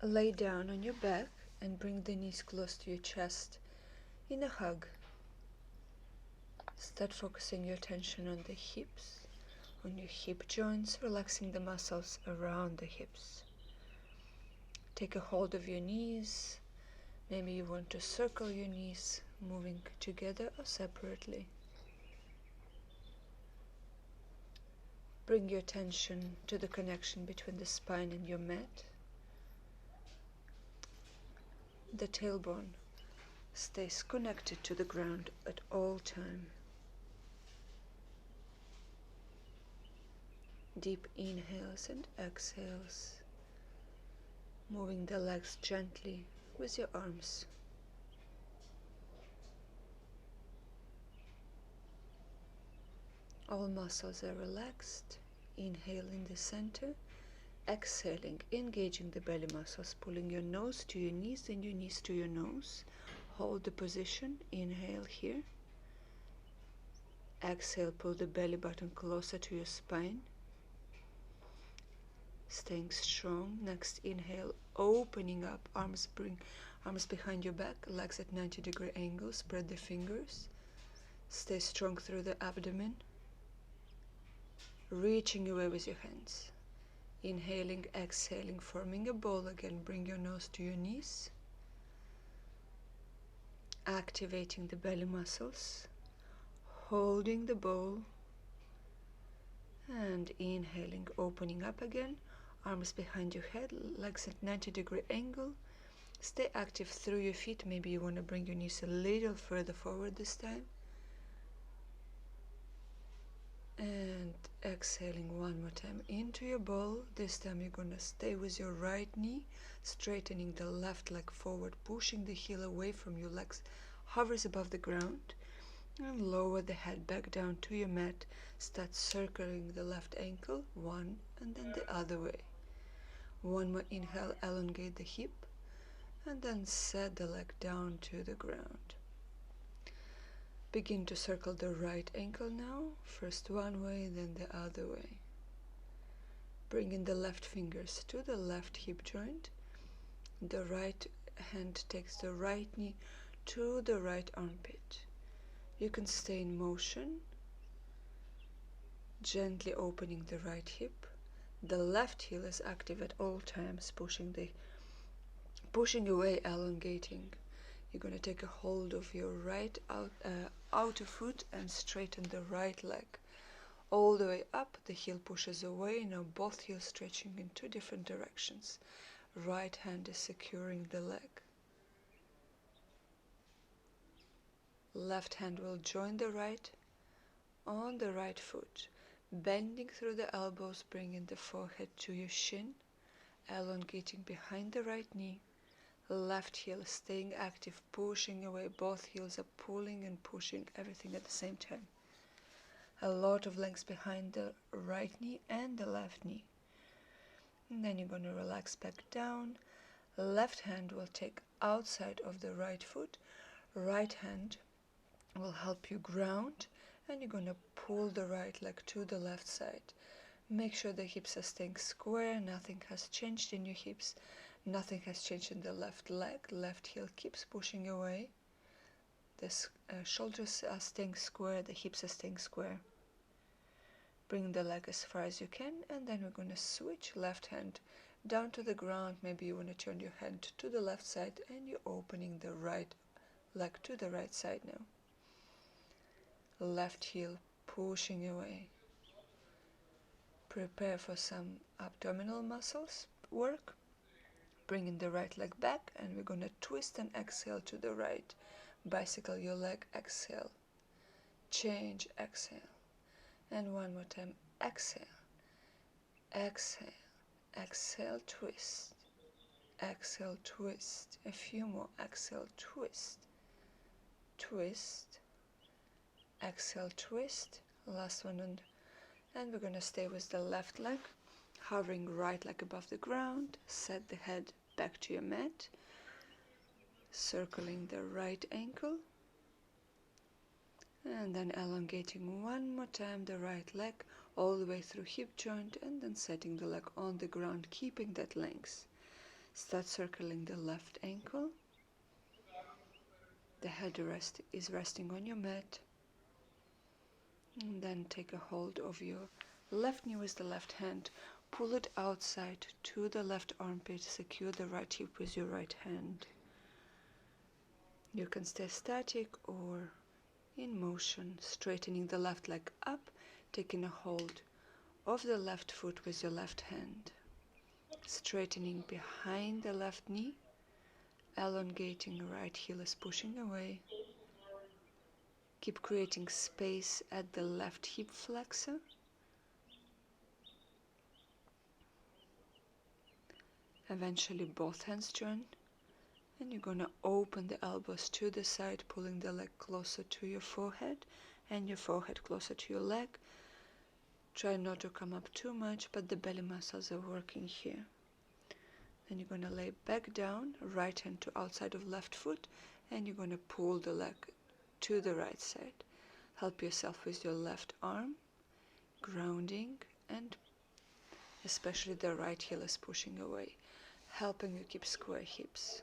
Lay down on your back and bring the knees close to your chest in a hug. Start focusing your attention on the hips, on your hip joints, relaxing the muscles around the hips. Take a hold of your knees. Maybe you want to circle your knees, moving together or separately. Bring your attention to the connection between the spine and your mat. The tailbone stays connected to the ground at all times. Deep inhales and exhales, moving the legs gently with your arms. All muscles are relaxed. Inhale in the center, exhaling, engaging the belly muscles, pulling your nose to your knees and your knees to your nose. Hold the position. Inhale here. Exhale, pull the belly button closer to your spine. Staying strong. Next inhale, opening up, arms behind your back, legs at 90-degree angle, spread the fingers. Stay strong through the abdomen. Reaching away with your hands. Inhaling, exhaling, forming a ball again. Bring your nose to your knees. Activating the belly muscles. Holding the ball. And inhaling, opening up again. Arms behind your head, legs at 90-degree angle. Stay active through your feet. Maybe you want to bring your knees a little further forward this time. And exhaling one more time into your ball. This time you're gonna stay with your right knee, straightening the left leg forward, pushing the heel away from your legs, hovers above the ground, and lower the head back down to your mat. Start circling the left ankle, one and then the other way. One more inhale, elongate the hip, and then set the leg down to the ground. Begin to circle the right ankle now, first one way, then the other way. Bring in the left fingers to the left hip joint. The right hand takes the right knee to the right armpit. You can stay in motion, gently opening the right hip. The left heel is active at all times, pushing away, elongating. You're going to take a hold of your right outer foot and straighten the right leg. All the way up, the heel pushes away. Now both heels stretching in two different directions. Right hand is securing the leg. Left hand will join the right on the right foot. Bending through the elbows, bringing the forehead to your shin. Elongating behind the right knee. Left heel staying active, pushing away. Both heels are pulling and pushing, everything at the same time. A lot of length behind the right knee and the left knee. And then you're going to relax back down. Left hand will take outside of the right foot. Right hand will help you ground. And you're going to pull the right leg to the left side. Make sure the hips are staying square. Nothing has changed in your hips. Nothing has changed in the left leg. Left heel keeps pushing away. The shoulders are staying square. The hips are staying square. Bring the leg as far as you can, and then we're going to switch left hand down to the ground. Maybe you want to turn your hand to the left side, and you're opening the right leg to the right side now. Left heel pushing away. Prepare for some abdominal muscles work. Bringing the right leg back, and we're going to twist and exhale to the right. Bicycle your leg, exhale. Change, exhale. And one more time, exhale. Exhale. Exhale, twist. Exhale, twist. A few more. Exhale, twist. Twist. Exhale, twist. Last one. And we're going to stay with the left leg. Hovering right leg above the ground. Set the head back to your mat. Circling the right ankle. And then elongating one more time the right leg all the way through hip joint, and then setting the leg on the ground, keeping that length. Start circling the left ankle. The head is resting on your mat. And then take a hold of your left knee with the left hand. Pull it outside to the left armpit. Secure the right hip with your right hand. You can stay static or in motion, straightening the left leg up, taking a hold of the left foot with your left hand. Straightening behind the left knee, elongating right heel is pushing away. Keep creating space at the left hip flexor. Eventually both hands join, and you're gonna open the elbows to the side, pulling the leg closer to your forehead and your forehead closer to your leg. Try not to come up too much, but the belly muscles are working here. Then you're gonna lay back down, right hand to outside of left foot, and you're gonna pull the leg to the right side. Help yourself with your left arm, grounding, and especially the right heel is pushing away, helping you keep square hips.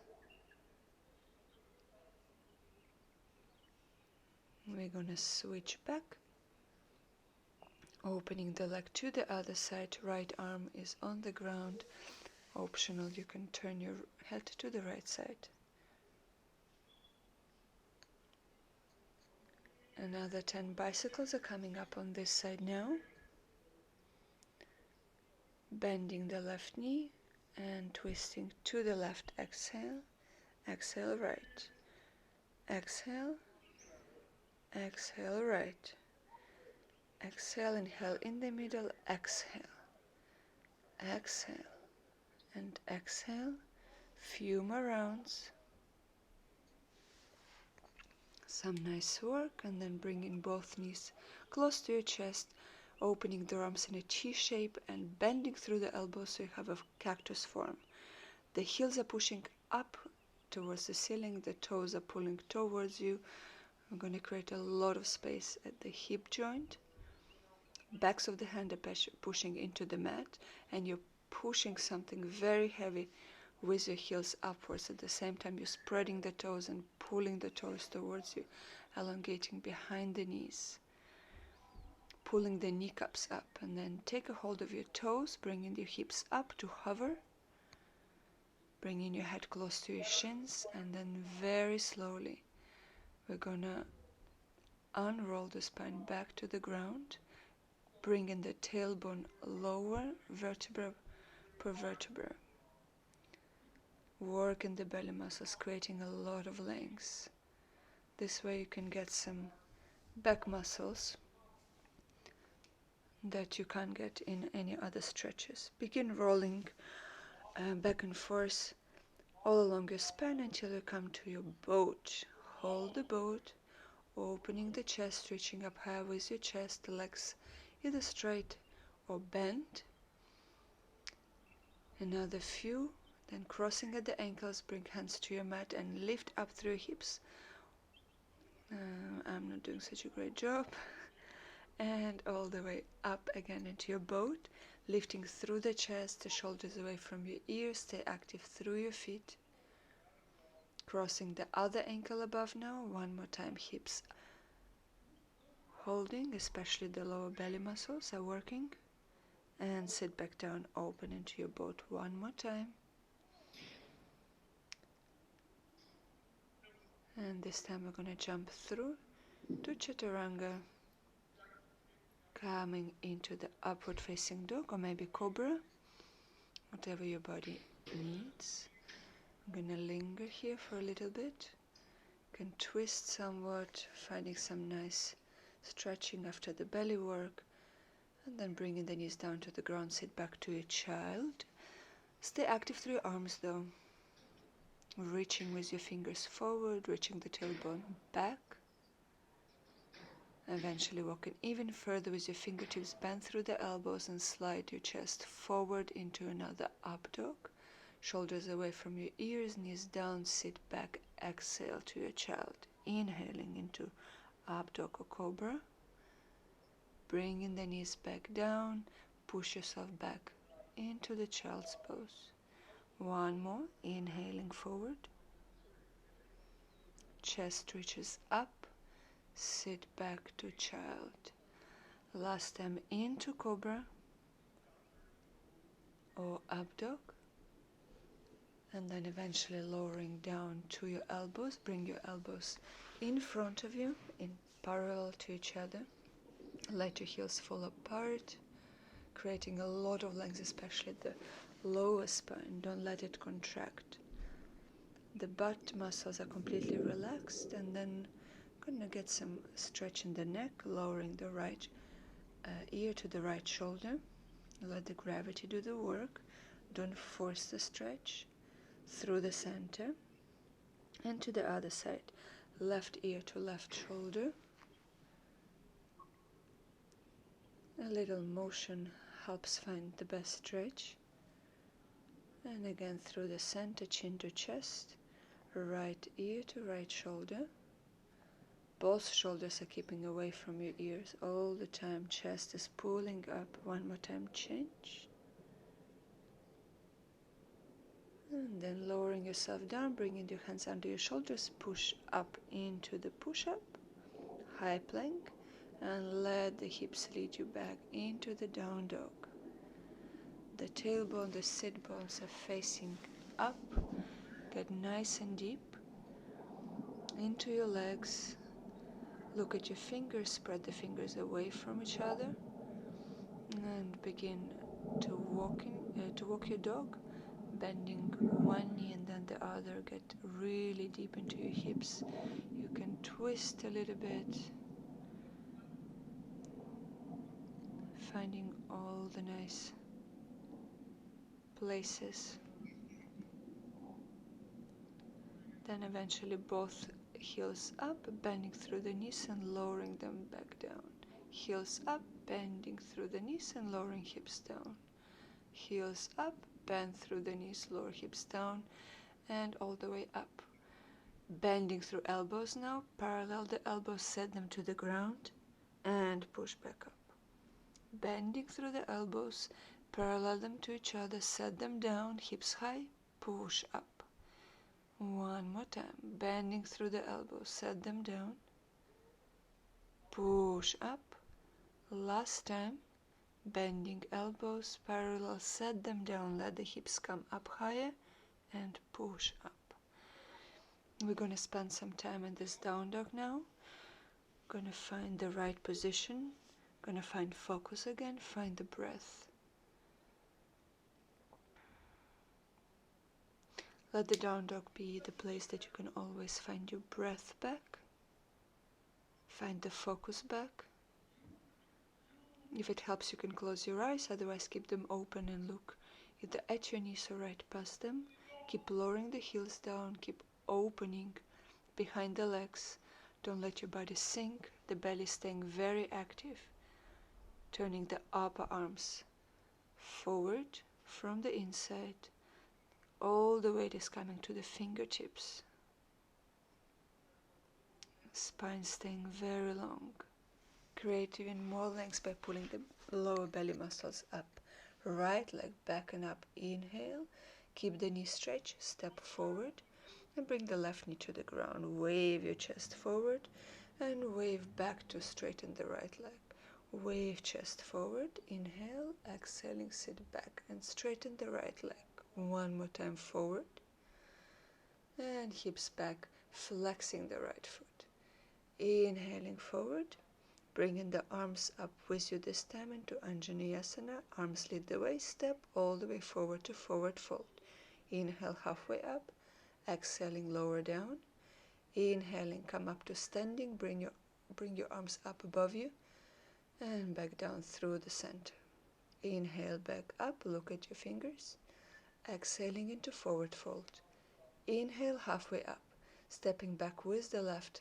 We're gonna switch back, opening the leg to the other side. Right arm is on the ground. Optional, you can turn your head to the right side. Another 10 bicycles are coming up on this side now. Bending the left knee and twisting to the left. Exhale, exhale right. Exhale, exhale right. Exhale, inhale in the middle, exhale. Exhale and exhale. Few more rounds. Some nice work, and then bringing both knees close to your chest, opening the arms in a T shape and bending through the elbows so you have a cactus form. The heels are pushing up towards the ceiling, the toes are pulling towards you. I'm going to create a lot of space at the hip joint. Backs of the hand are pushing into the mat, and you're pushing something very heavy with your heels upwards. At the same time, you're spreading the toes and pulling the toes towards you, elongating behind the knees, pulling the kneecaps up, and then take a hold of your toes, bringing your hips up to hover, bringing your head close to your shins, and then very slowly we're gonna unroll the spine back to the ground, bringing the tailbone lower, vertebra per vertebra. Work in the belly muscles, creating a lot of length. This way you can get some back muscles that you can't get in any other stretches. Begin rolling back and forth all along your spine until you come to your boat. Hold the boat, opening the chest, reaching up high with your chest, the legs either straight or bent. Another few, then crossing at the ankles, bring hands to your mat and lift up through your hips. I'm not doing such a great job. And all the way up again into your boat, lifting through the chest, the shoulders away from your ears. Stay active through your feet. Crossing the other ankle above now. One more time, hips holding, especially the lower belly muscles are working. And sit back down, open into your boat one more time. And this time we're going to jump through to Chaturanga, coming into the upward facing dog or maybe cobra, whatever your body needs. I'm going to linger here for a little bit. You can twist somewhat, finding some nice stretching after the belly work, and then bringing the knees down to the ground. Sit back to your child. Stay active through your arms though, reaching with your fingers forward, reaching the tailbone back. Eventually walking even further with your fingertips bent through the elbows and slide your chest forward into another up dog. Shoulders away from your ears, knees down, sit back, exhale to your child. Inhaling into up dog or cobra. Bringing the knees back down, push yourself back into the child's pose. One more, inhaling forward. Chest reaches up, sit back to child. Last time into cobra or up dog. And then eventually lowering down to your elbows. Bring your elbows in front of you, in parallel to each other. Let your heels fall apart, creating a lot of length, especially the lower spine. Don't let it contract. The butt muscles are completely relaxed, and then gonna get some stretch in the neck, lowering the right ear to the right shoulder. Let the gravity do the work. Don't force the stretch. Through the center and to the other side. Left ear to left shoulder. A little motion helps find the best stretch. And again through the center, chin to chest. Right ear to right shoulder. Both shoulders are keeping away from your ears all the time. Chest is pulling up. One more time, change. And then lowering yourself down, bringing your hands under your shoulders, push up into the push-up, high plank, and let the hips lead you back into the down dog. The tailbone, the sit bones are facing up. Get nice and deep into your legs. Look at your fingers, spread the fingers away from each other, and begin to walk your dog. Bending one knee and then the other, get really deep into your hips. You can twist a little bit, finding all the nice places. Then eventually both heels up, bending through the knees and lowering them back down. Heels up, bending through the knees and lowering hips down. Heels up, bend through the knees, lower hips down, and all the way up. Bending through elbows now, parallel the elbows, set them to the ground, and push back up. Bending through the elbows, parallel them to each other, set them down, hips high, push up. One more time, bending through the elbows, set them down, push up. Last time, bending elbows, parallel, set them down, let the hips come up higher, and push up. We're going to spend some time in this down dog now. Going to find the right position, going to find focus again, find the breath. Let the down dog be the place that you can always find your breath back. Find the focus back. If it helps, you can close your eyes, otherwise keep them open and look either at your knees or right past them. Keep lowering the heels down, keep opening behind the legs. Don't let your body sink, the belly staying very active. Turning the upper arms forward from the inside. All the weight is coming to the fingertips. Spine staying very long. Create even more length by pulling the lower belly muscles up. Right leg back and up. Inhale. Keep the knee stretched. Step forward. And bring the left knee to the ground. Wave your chest forward. And wave back to straighten the right leg. Wave chest forward. Inhale. Exhaling. Sit back. And straighten the right leg. One more time forward. And hips back. Flexing the right foot. Inhaling forward. Bringing the arms up with you this time into Vinyasa. Arms lead the way. Step all the way forward to forward fold. Inhale halfway up. Exhaling lower down. Inhaling come up to standing. Bring your arms up above you. And back down through the center. Inhale back up. Look at your fingers. Exhaling into forward fold. Inhale halfway up. Stepping back with the left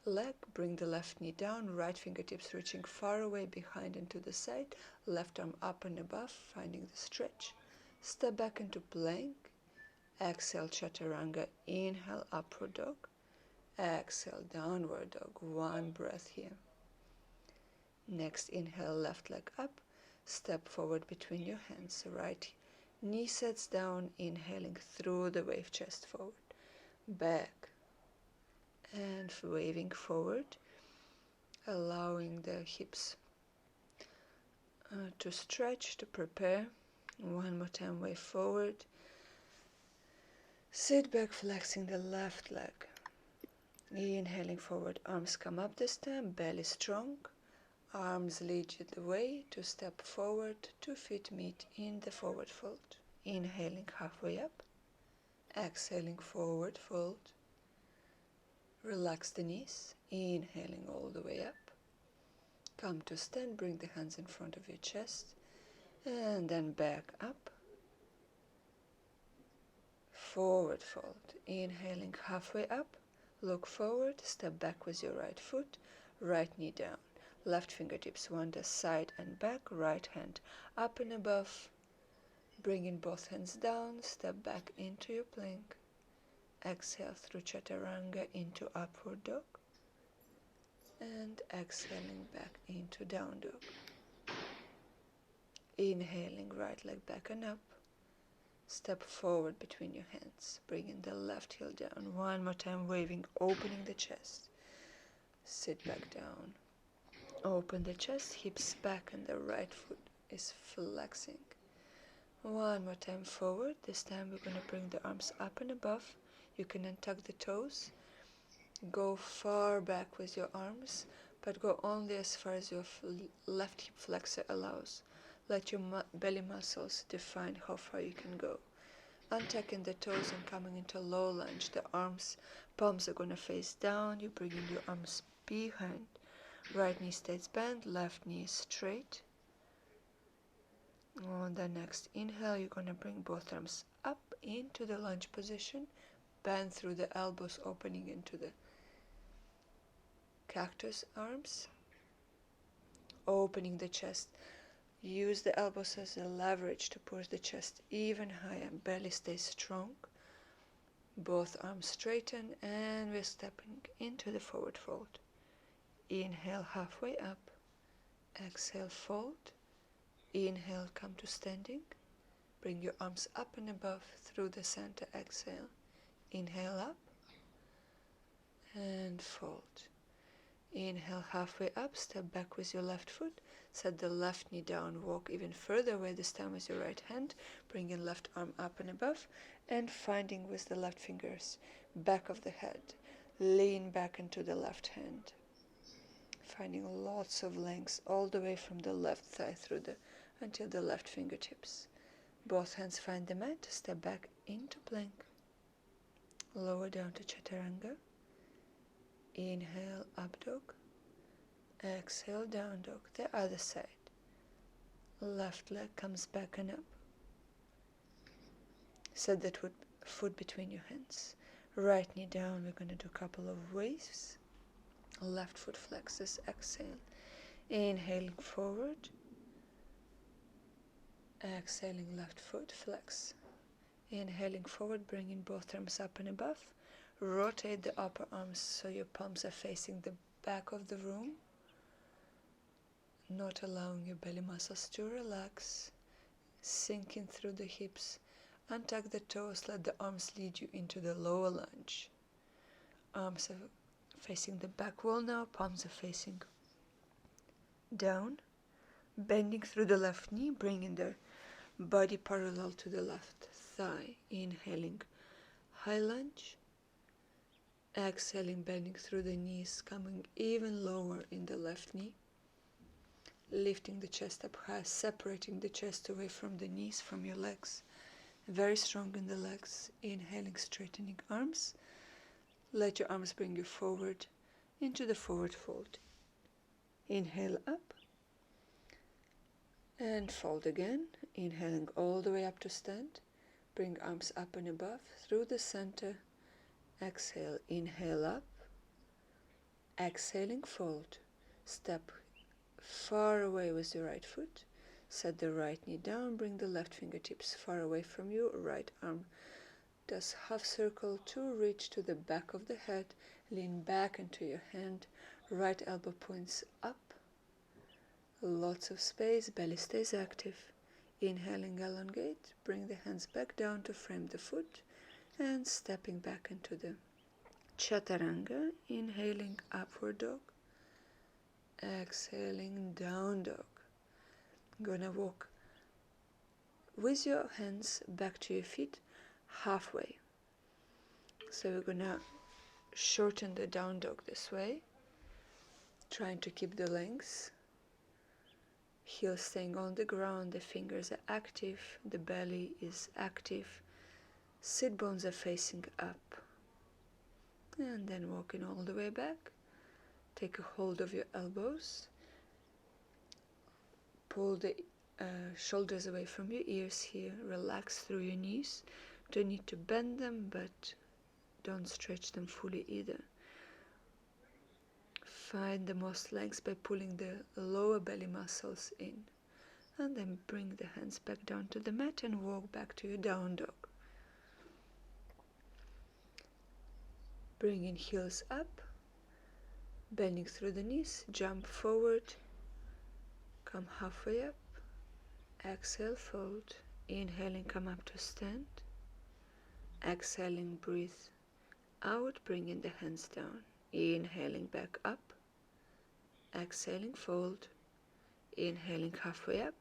leg, bring the left knee down, right fingertips reaching far away behind and to the side, left arm up and above, finding the stretch. Step back into plank. Exhale chaturanga. Inhale upward dog. Exhale downward dog. One breath here. Next inhale, left leg up. Step forward between your hands. Right Knee sets down, inhaling through the wave chest forward. Back and waving forward, allowing the hips to stretch, to prepare. One more time, wave forward. Sit back, flexing the left leg. Inhaling forward, arms come up this time, belly strong. Arms lead you the way to step forward, 2 feet meet in the forward fold. Inhaling halfway up, exhaling forward fold. Relax the knees, inhaling all the way up. Come to stand, bring the hands in front of your chest, and then back up. Forward fold, inhaling halfway up, look forward, step back with your right foot, right knee down. Left fingertips wander side and back, right hand up and above. Bringing both hands down, step back into your plank. Exhale through chaturanga into upward dog. And exhaling back into down dog. Inhaling right leg back and up. Step forward between your hands, bringing the left heel down. One more time, waving, opening the chest. Sit back down. Open the chest, hips back, and the right foot is flexing. One more time forward. This time we're going to bring the arms up and above. You can untuck the toes. Go far back with your arms, but go only as far as your left hip flexor allows. Let your belly muscles define how far you can go. Untucking the toes and coming into low lunge. The palms are going to face down. You're bringing your arms behind. Right knee stays bent, left knee is straight. On the next inhale, you're going to bring both arms up into the lunge position. Bend through the elbows, opening into the cactus arms. Opening the chest. Use the elbows as a leverage to push the chest even higher. Belly stays strong. Both arms straighten, and we're stepping into the forward fold. Inhale halfway up. Exhale, fold. Inhale, come to standing. Bring your arms up and above through the center. Exhale. Inhale up. And fold. Inhale halfway up. Step back with your left foot. Set the left knee down. Walk even further away, this time with your right hand. Bring your left arm up and above. And finding with the left fingers back of the head. Lean back into the left hand. Finding lots of length all the way from the left thigh through until the left fingertips. Both hands find the mat. Step back into plank. Lower down to chaturanga. Inhale, up dog. Exhale, down dog. The other side. Left leg comes back and up. Set that foot between your hands. Right knee down. We're going to do a couple of waves. Left foot flexes. Exhale. Inhaling forward. Exhaling, left foot flex. Inhaling forward, bringing both arms up and above. Rotate the upper arms so your palms are facing the back of the room. Not allowing your belly muscles to relax. Sinking through the hips. Untuck the toes, let the arms lead you into the lower lunge. Arms are facing the back wall now, palms are facing down. Bending through the left knee, bringing the body parallel to the left thigh. Inhaling, high lunge. Exhaling, bending through the knees, coming even lower in the left knee. Lifting the chest up high, separating the chest away from the knees, from your legs. Very strong in the legs. Inhaling, straightening arms. Let your arms bring you forward into the forward fold. Inhale up. And fold again. Inhaling all the way up to stand. Bring arms up and above through the center. Exhale, inhale up. Exhaling, fold. Step far away with the right foot. Set the right knee down. Bring the left fingertips far away from you. Right arm does half circle to reach to the back of the head. Lean back into your hand. Right elbow points up. Lots of space. Belly stays active. Inhaling, elongate, bring the hands back down to frame the foot, and stepping back into the chaturanga. Inhaling, upward dog. Exhaling, down dog. Gonna walk with your hands back to your feet halfway. So we're gonna shorten the down dog this way, trying to keep the length. Heels staying on the ground, the fingers are active, the belly is active, sit bones are facing up. And then walking all the way back. Take a hold of your elbows. Pull the shoulders away from your ears here. Relax through your knees. Don't need to bend them, but don't stretch them fully either. Find the most length by pulling the lower belly muscles in. And then bring the hands back down to the mat and walk back to your down dog. Bringing heels up. Bending through the knees. Jump forward. Come halfway up. Exhale, fold. Inhaling, come up to stand. Exhaling, breathe out, bringing the hands down. Inhaling, back up. Exhaling, fold. Inhaling, halfway up.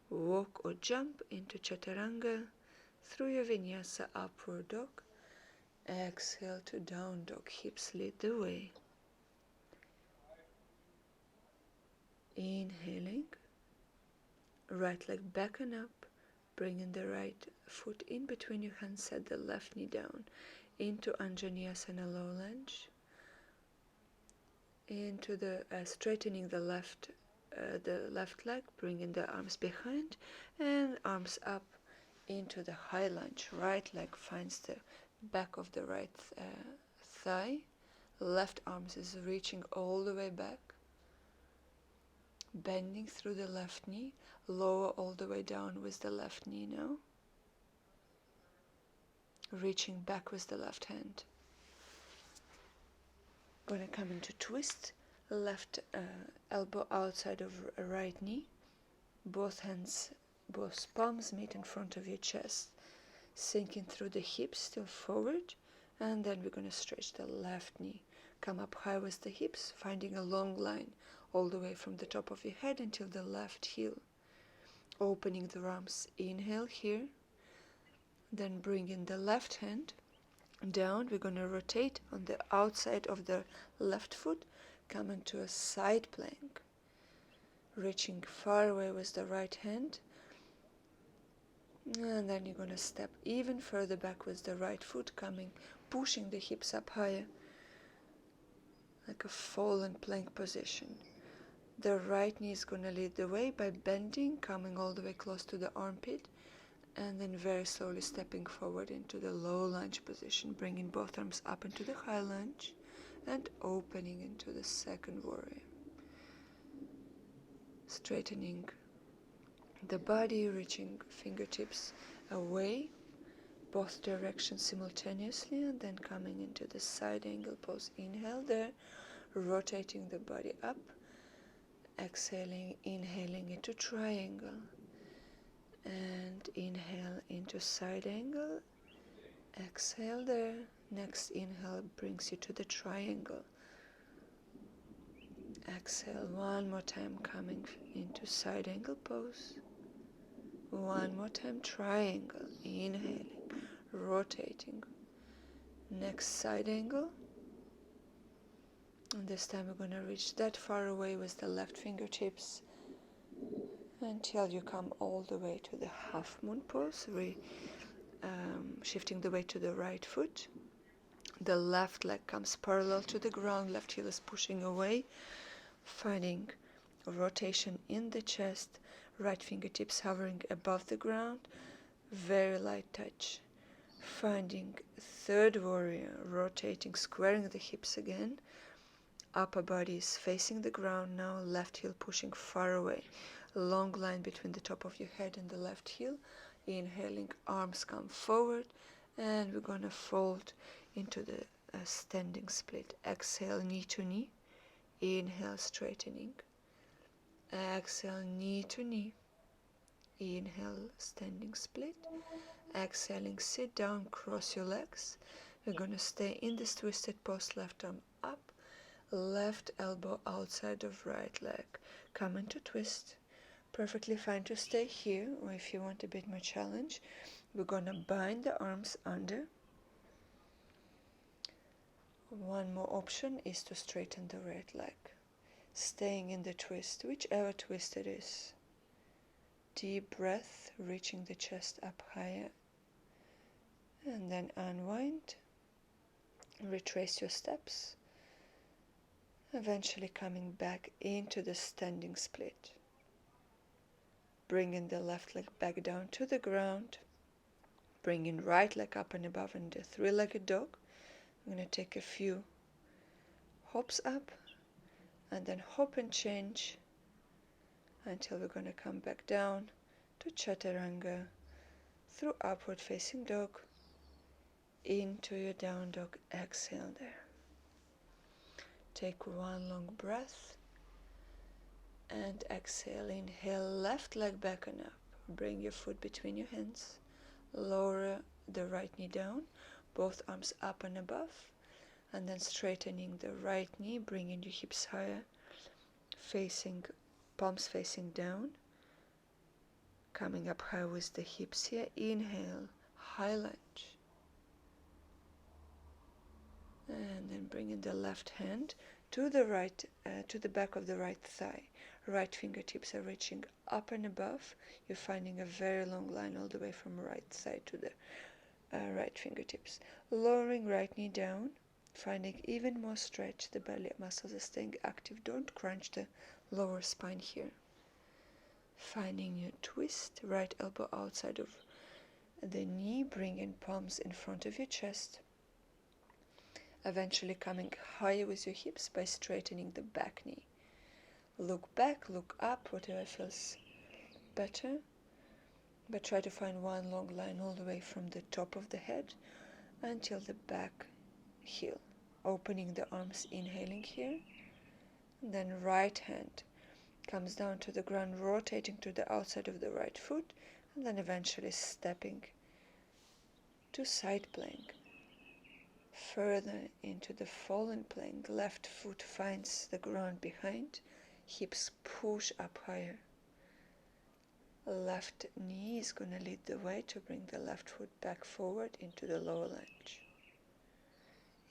Walk or jump into chaturanga through your vinyasa, upward dog. Exhale to down dog, hips lead the way. Inhaling, right leg back and up, bringing the right foot in between your hands, set the left knee down into Anjaneyasana, low lunge, into the straightening the left leg, bringing the arms behind and arms up into the high lunge. Right leg finds the back of the right thigh, left arms is reaching all the way back, bending through the left knee, lower all the way down with the left knee now, reaching back with the left hand. Gonna come into twist, left elbow outside of right knee, both hands, both palms meet in front of your chest, sinking through the hips, still forward, and then we're gonna stretch the left knee, come up high with the hips, finding a long line all the way from the top of your head until the left heel. Opening the arms, inhale here, then bring in the left hand down. We're going to rotate on the outside of the left foot, come into a side plank, reaching far away with the right hand, and then you're going to step even further back with the right foot, coming, pushing the hips up higher, like a fallen plank position. The right knee is going to lead the way by bending, coming all the way close to the armpit, and then very slowly stepping forward into the low lunge position, bringing both arms up into the high lunge and opening into the second warrior. Straightening the body, reaching fingertips away, both directions simultaneously, and then coming into the side angle pose. Inhale there, rotating the body up. Exhaling, inhaling into triangle, and inhale into side angle. Exhale there. Next inhale brings you to the triangle. Exhale one more time, coming into side angle pose. One more time, triangle. Inhaling, rotating. Next side angle. And this time we're going to reach that far away with the left fingertips until you come all the way to the half moon pose, shifting the weight to the right foot. The left leg comes parallel to the ground, left heel is pushing away, finding rotation in the chest, right fingertips hovering above the ground, very light touch. Finding third warrior, rotating, squaring the hips again. Upper body is facing the ground now, left heel pushing far away. Long line between the top of your head and the left heel. Inhaling, arms come forward, and we're going to fold into the standing split. Exhale, knee to knee. Inhale, straightening. Exhale, knee to knee. Inhale, standing split. Exhaling, sit down, cross your legs. We're going to stay in this twisted pose, left arm up, left elbow outside of right leg. Come into twist. Perfectly fine to stay here, or if you want a bit more challenge, we're going to bind the arms under. One more option is to straighten the right leg. Staying in the twist, whichever twist it is. Deep breath, reaching the chest up higher. And then unwind. Retrace your steps. Eventually coming back into the standing split. Bringing the left leg back down to the ground. Bringing right leg up and above in the three-legged dog. I'm going to take a few hops up and then hop and change until we're going to come back down to chaturanga through upward facing dog into your down dog. Exhale there. Take one long breath and exhale. Inhale, left leg back and up. Bring your foot between your hands. Lower the right knee down, both arms up and above, and then straightening the right knee, bringing your hips higher, facing, palms facing down, coming up high with the hips here. Inhale, high lunge, and then bringing the left hand to the right, to the back of the right thigh. Right fingertips are reaching up and above. You're finding a very long line all the way from right side to the right fingertips. Lowering right knee down, finding even more stretch. The belly muscles are staying active. Don't crunch the lower spine here. Finding your twist, right elbow outside of the knee, bringing palms in front of your chest. Eventually coming higher with your hips by straightening the back knee. Look back, look up, whatever feels better. But try to find one long line all the way from the top of the head until the back heel. Opening the arms, inhaling here. And then right hand comes down to the ground, rotating to the outside of the right foot, and then eventually stepping to side plank. Further into the fallen plank, left foot finds the ground behind, hips push up higher. Left knee is going to lead the way to bring the left foot back forward into the lower lunge.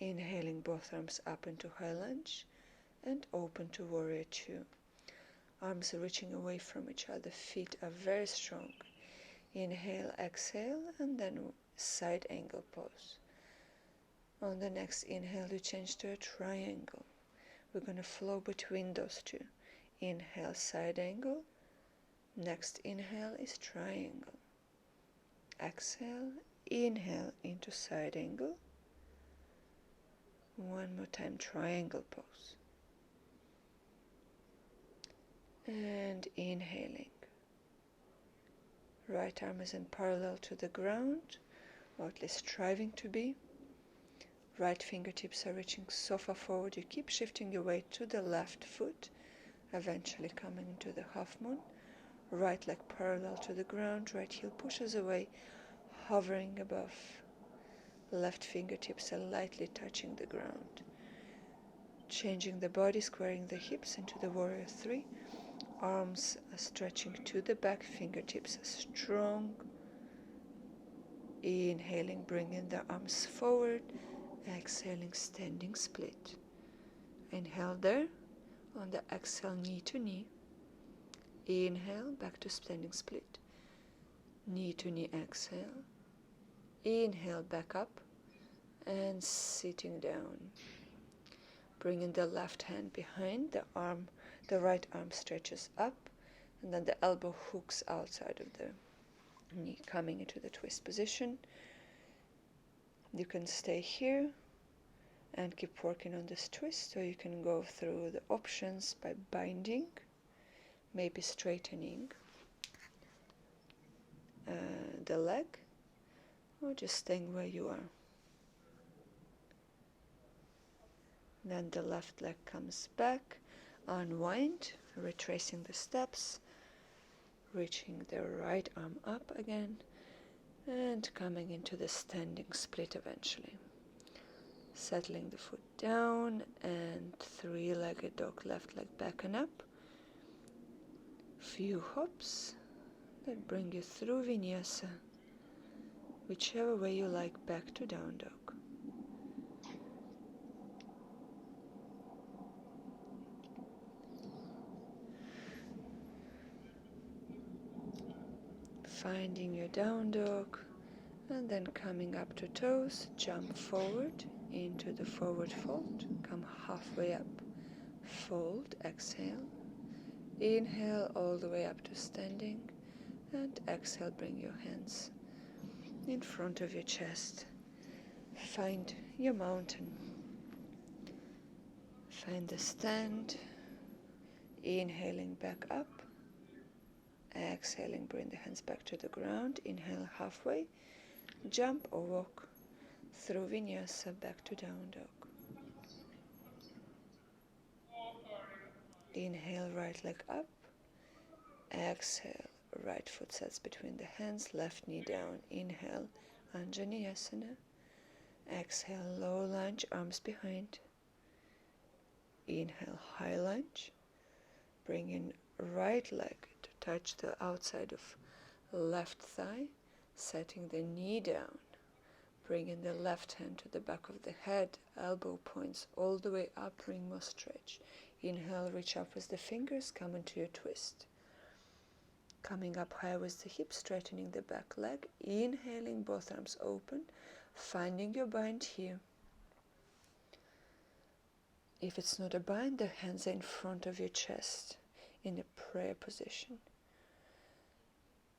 Inhaling, both arms up into high lunge and open to warrior two. Arms are reaching away from each other, feet are very strong. Inhale, exhale, and then side angle pose. On the next inhale, you change to a triangle. We're going to flow between those two. Inhale, side angle. Next inhale is triangle. Exhale, inhale into side angle. One more time, triangle pose. And inhaling. Right arm is in parallel to the ground, or at least striving to be. Right fingertips are reaching so far forward, you keep shifting your weight to the left foot, eventually coming into the half moon. Right leg parallel to the ground, right heel pushes away, hovering above. Left fingertips are lightly touching the ground. Changing the body, squaring the hips into the warrior three. Arms are stretching to the back, fingertips are strong. Inhaling, bringing the arms forward. Exhaling, standing split. Inhale there. On the exhale, knee to knee. Inhale, back to standing split. Knee to knee, exhale. Inhale, back up. And sitting down. Bringing the left hand behind the arm. The right arm stretches up. And then the elbow hooks outside of the knee, coming into the twist position. You can stay here and keep working on this twist, or you can go through the options by binding, maybe straightening the leg, or just staying where you are. Then the left leg comes back, unwind, retracing the steps, reaching the right arm up again and coming into the standing split eventually. Settling the foot down and three-legged dog, left leg back and up. Few hops that bring you through Vinyasa, whichever way you like, back to down dog. Finding your down dog and then coming up to toes, jump forward into the forward fold, come halfway up, fold, exhale, inhale all the way up to standing, and exhale, bring your hands in front of your chest. Find your mountain. Find the stand. Inhaling back up. Exhaling, bring the hands back to the ground. Inhale halfway. Jump or walk through Vinyasa back to down dog. Inhale, right leg up. Exhale, right foot sets between the hands, left knee down. Inhale, Anjaneyasana. Exhale, low lunge, arms behind. Inhale, high lunge. Bring in right leg to touch the outside of left thigh, setting the knee down. Bring in the left hand to the back of the head, elbow points all the way up, bring more stretch. Inhale, reach up with the fingers, come into your twist. Coming up high with the hips, straightening the back leg. Inhaling, both arms open, finding your bind here. If it's not a bind, the hands are in front of your chest in a prayer position.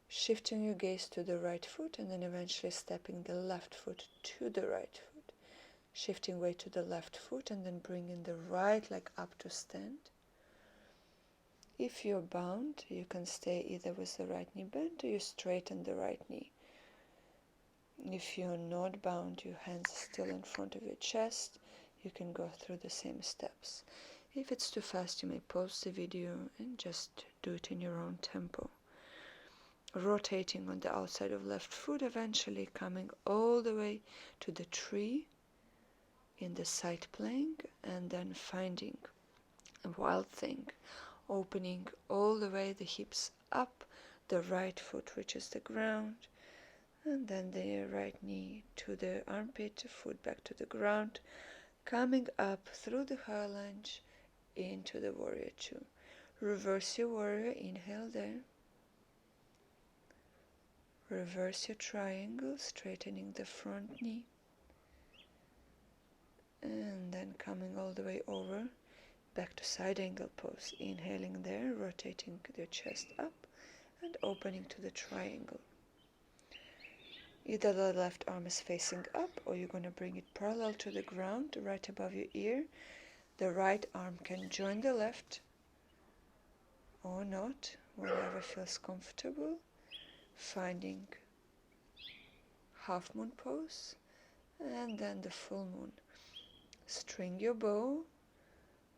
Shifting your gaze to the right foot and then eventually stepping the left foot to the right foot. Shifting weight to the left foot and then bringing the right leg up to stand. If you're bound, you can stay either with the right knee bent or you straighten the right knee. If you're not bound, your hands are still in front of your chest. You can go through the same steps. If it's too fast, you may pause the video and just do it in your own tempo. Rotating on the outside of left foot, eventually coming all the way to the tree in the side plank, and then finding a wild thing, opening all the way the hips up, the right foot reaches the ground, and then the right knee to the armpit, foot back to the ground, coming up through the high lunge into the warrior two. Reverse your warrior, inhale there. Reverse your triangle, straightening the front knee. And then coming all the way over, back to side angle pose. Inhaling there, rotating your chest up and opening to the triangle. Either the left arm is facing up or you're going to bring it parallel to the ground, right above your ear. The right arm can join the left or not, whatever feels comfortable. Finding half moon pose and then the full moon. String your bow,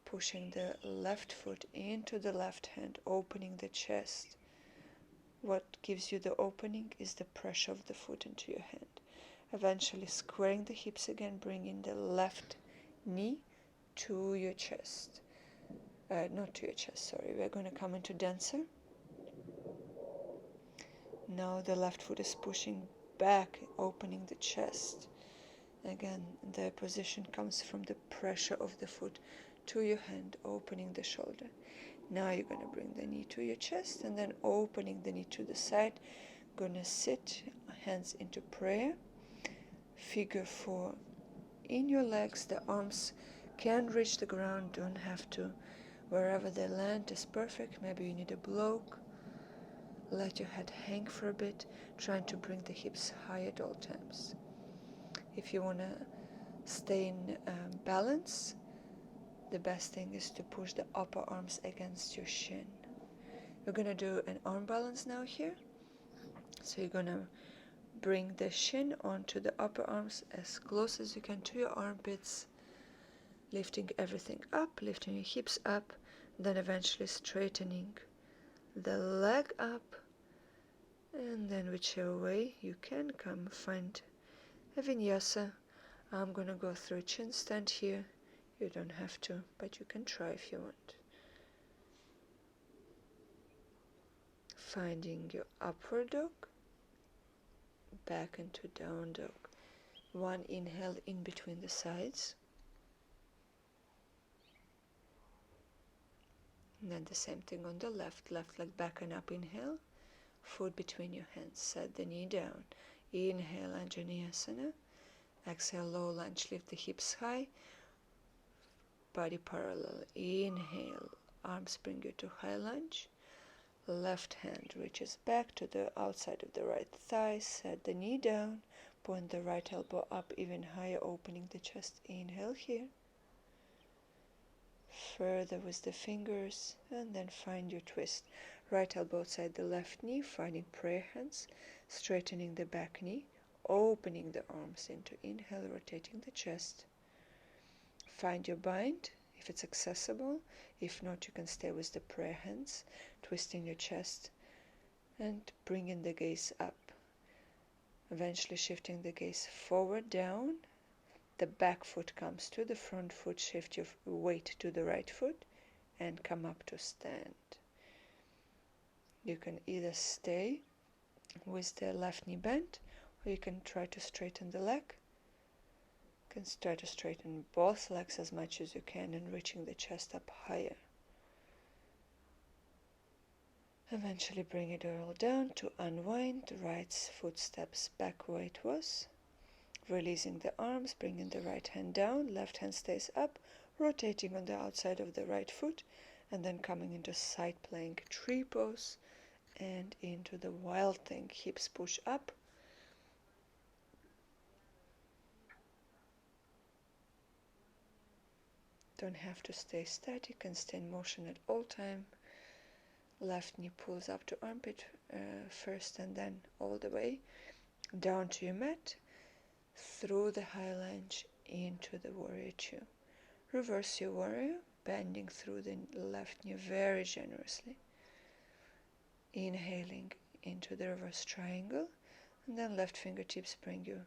pushing the left foot into the left hand, opening the chest. What gives you the opening is the pressure of the foot into your hand. Eventually squaring the hips again, bringing the left knee to your chest. Not to your chest, sorry. We're going to come into dancer. Now the left foot is pushing back, opening the chest. Again, the position comes from the pressure of the foot to your hand, opening the shoulder. Now you're going to bring the knee to your chest and then opening the knee to the side. Going to sit, hands into prayer. Figure 4 in your legs. The arms can reach the ground, don't have to. Wherever they land is perfect. Maybe you need a block. Let your head hang for a bit, trying to bring the hips high at all times. If you want to stay in balance, the best thing is to push the upper arms against your shin. We're going to do an arm balance now here. So you're going to bring the shin onto the upper arms as close as you can to your armpits, lifting everything up, lifting your hips up, then eventually straightening the leg up, And then whichever way you can come, find a vinyasa. I'm gonna go through a chin stand here. You don't have to, but you can try if you want. Finding your upward dog, back into down dog. One inhale in between the sides. And then the same thing on the left leg back and up, inhale. Foot between your hands, set the knee down. Inhale, Anjaneyasana. Exhale, low lunge, lift the hips high. Body parallel. Inhale, arms bring you to high lunge. Left hand reaches back to the outside of the right thigh. Set the knee down. Point the right elbow up even higher, opening the chest. Inhale here. Further with the fingers, and then find your twist. Right elbow outside the left knee, finding prayer hands, straightening the back knee, opening the arms into inhale, rotating the chest. Find your bind if it's accessible. If not, you can stay with the prayer hands, twisting your chest and bringing the gaze up. Eventually shifting the gaze forward, down. The back foot comes to the front foot, shift your weight to the right foot and come up to stand. You can either stay with the left knee bent or you can try to straighten the leg. You can try to straighten both legs as much as you can and reaching the chest up higher. Eventually bring it all down to unwind. The right foot steps back where it was. Releasing the arms, bringing the right hand down, left hand stays up, rotating on the outside of the right foot, and then coming into side plank tree pose and into the wild thing. Hips push up. Don't have to stay static and stay in motion at all time. Left knee pulls up to armpit first and then all the way down to your mat. Through the high lunge into the warrior two. Reverse your warrior, bending through the left knee very generously. Inhaling into the reverse triangle, and then left fingertips bring you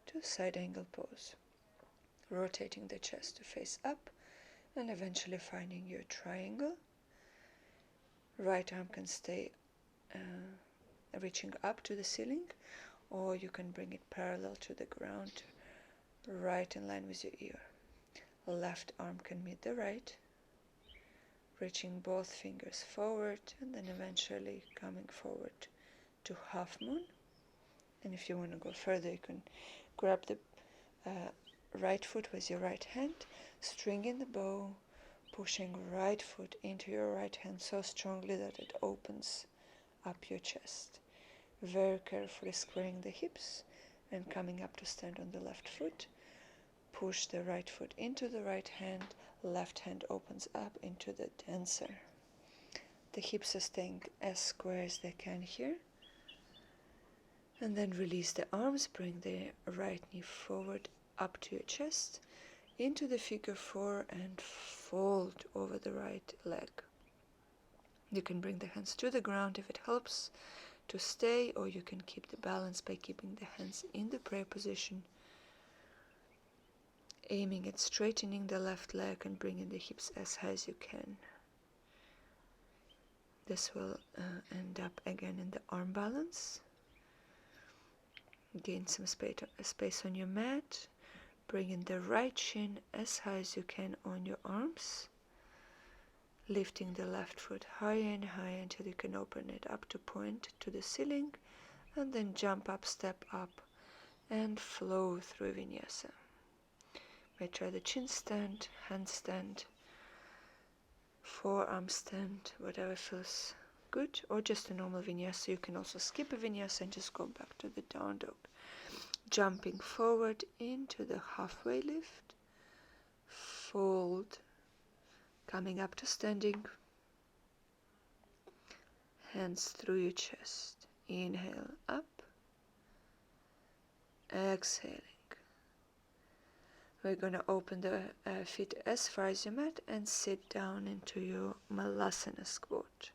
to side angle pose. Rotating the chest to face up, and eventually finding your triangle. Right arm can stay reaching up to the ceiling, or you can bring it parallel to the ground, right in line with your ear. Left arm can meet the right, reaching both fingers forward and then eventually coming forward to half moon. And if you want to go further, you can grab the right foot with your right hand, stringing the bow, pushing right foot into your right hand so strongly that it opens up your chest. Very carefully squaring the hips and coming up to stand on the left foot. Push the right foot into the right hand, left hand opens up into the dancer. The hips are staying as square as they can here. And then release the arms, bring the right knee forward up to your chest, into the figure four and fold over the right leg. You can bring the hands to the ground if it helps to stay, or you can keep the balance by keeping the hands in the prayer position, aiming at straightening the left leg and bringing the hips as high as you can. This will end up again in the arm balance. Gain some space on your mat, bringing the right shin as high as you can on your arms, lifting the left foot higher and higher until you can open it up to point to the ceiling, and then jump up, step up, and flow through Vinyasa. May try the chin stand, handstand, forearm stand, whatever feels good, or just a normal Vinyasa. You can also skip a Vinyasa and just go back to the down dog. Jumping forward into the halfway lift, fold, coming up to standing, hands through your chest. Inhale up, exhaling. We're going to open the feet as far as your mat and sit down into your Malasana squat.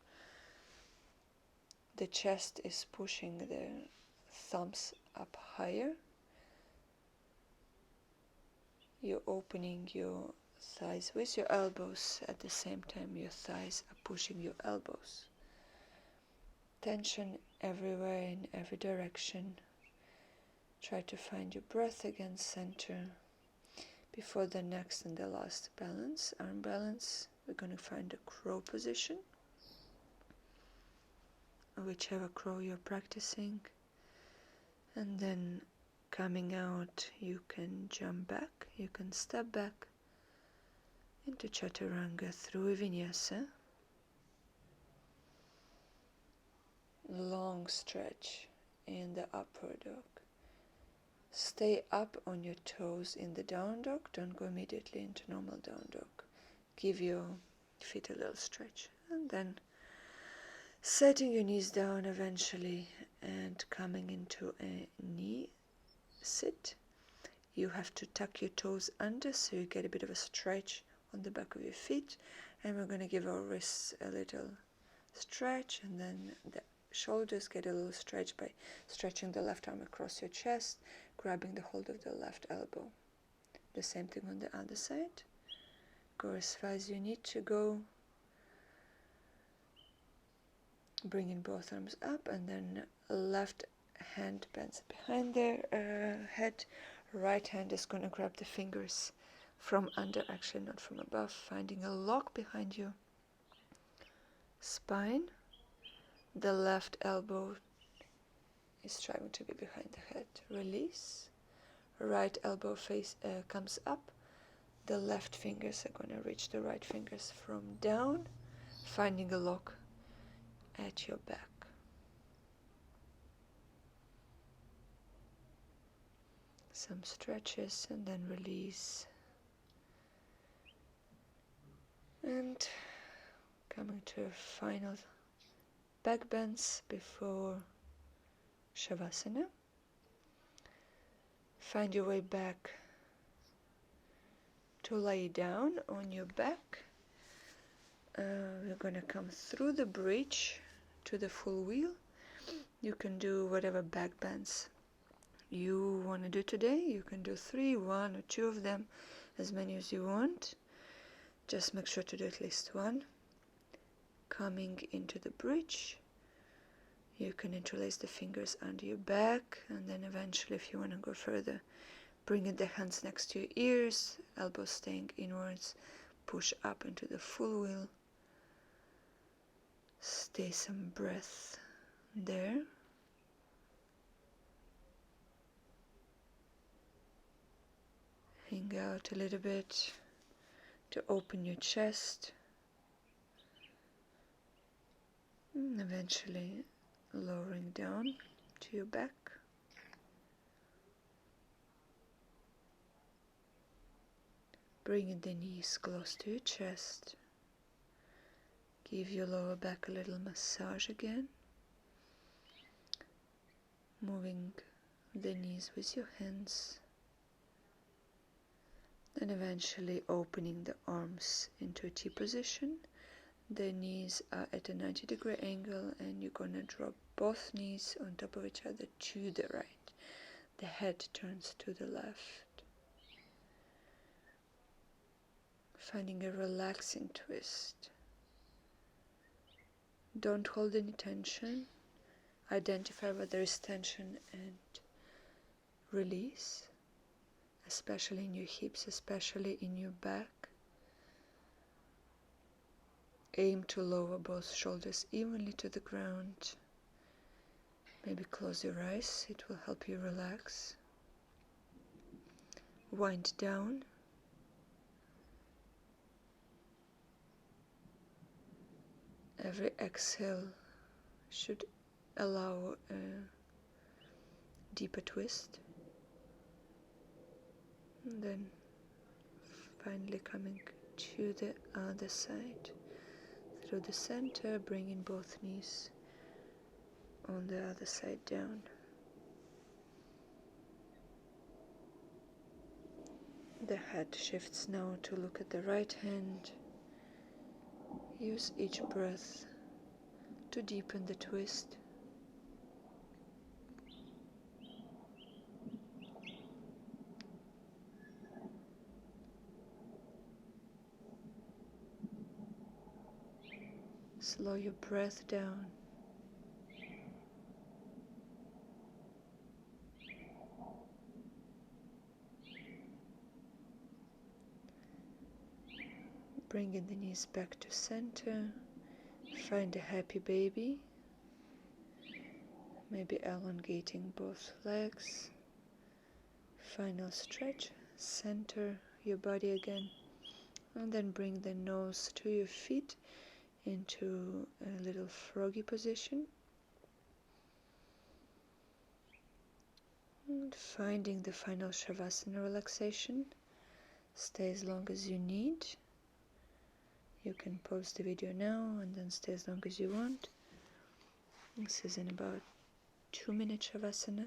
The chest is pushing the thumbs up higher. You're opening your thighs with your elbows. At the same time, your thighs are pushing your elbows. Tension everywhere in every direction. Try to find your breath again, center. Before the next and the last balance, arm balance, we're going to find a crow position. Whichever crow you're practicing. And then coming out, you can jump back, you can step back into Chaturanga through Vinyasa. Long stretch in the upward dog. Stay up on your toes in the down dog. Don't go immediately into normal down dog. Give your feet a little stretch. And then setting your knees down eventually and coming into a knee sit. You have to tuck your toes under so you get a bit of a stretch on the back of your feet. And we're going to give our wrists a little stretch, and then the shoulders get a little stretch by stretching the left arm across your chest, grabbing the hold of the left elbow. The same thing on the other side. Go as far as you need to go. Bringing both arms up, and then left hand bends behind their head. Right hand is going to grab the fingers from under, actually not from above, finding a lock behind your spine. The left elbow is trying to be behind the head. Release. Right elbow comes up. The left fingers are going to reach the right fingers from down, finding a lock at your back. Some stretches and then release. And coming to a final back bends before Shavasana. Find your way back to lay down on your back. We're going to come through the bridge to the full wheel. You can do whatever back bends you want to do today. You can do 3, 1 or 2 of them, as many as you want. Just make sure to do at least one. Coming into the bridge, you can interlace the fingers under your back, and then eventually, if you want to go further, bring the hands next to your ears, elbows staying inwards, push up into the full wheel. Stay some breath there. Hang out a little bit to open your chest. And eventually lowering down to your back. Bringing the knees close to your chest. Give your lower back a little massage again. Moving the knees with your hands. Then eventually opening the arms into a T position. The knees are at a 90-degree angle, and you're going to drop both knees on top of each other to the right. The head turns to the left. Finding a relaxing twist. Don't hold any tension. Identify where there is tension and release, especially in your hips, especially in your back. Aim to lower both shoulders evenly to the ground. Maybe close your eyes, it will help you relax. Wind down. Every exhale should allow a deeper twist. And then finally coming to the other side. Through the center, bringing both knees on the other side down. The head shifts now to look at the right hand. Use each breath to deepen the twist. Slow your breath down. Bringing the knees back to center. Find a happy baby. Maybe elongating both legs. Final stretch. Center your body again. And then bring the nose to your feet into a little froggy position. And finding the final Shavasana relaxation. Stay as long as you need. You can pause the video now and then stay as long as you want. This is in about 2-minute Shavasana.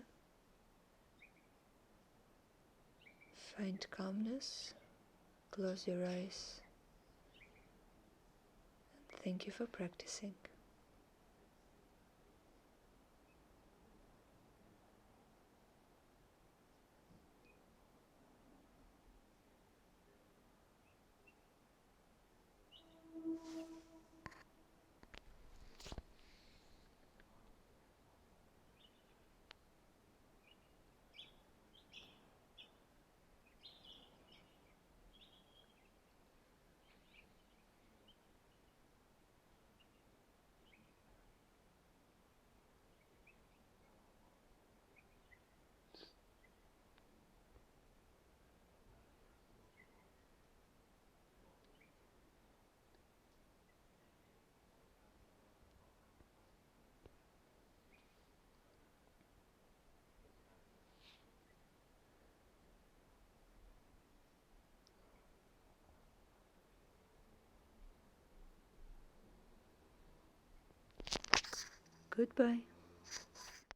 Find calmness. Close your eyes. And thank you for practicing. Goodbye.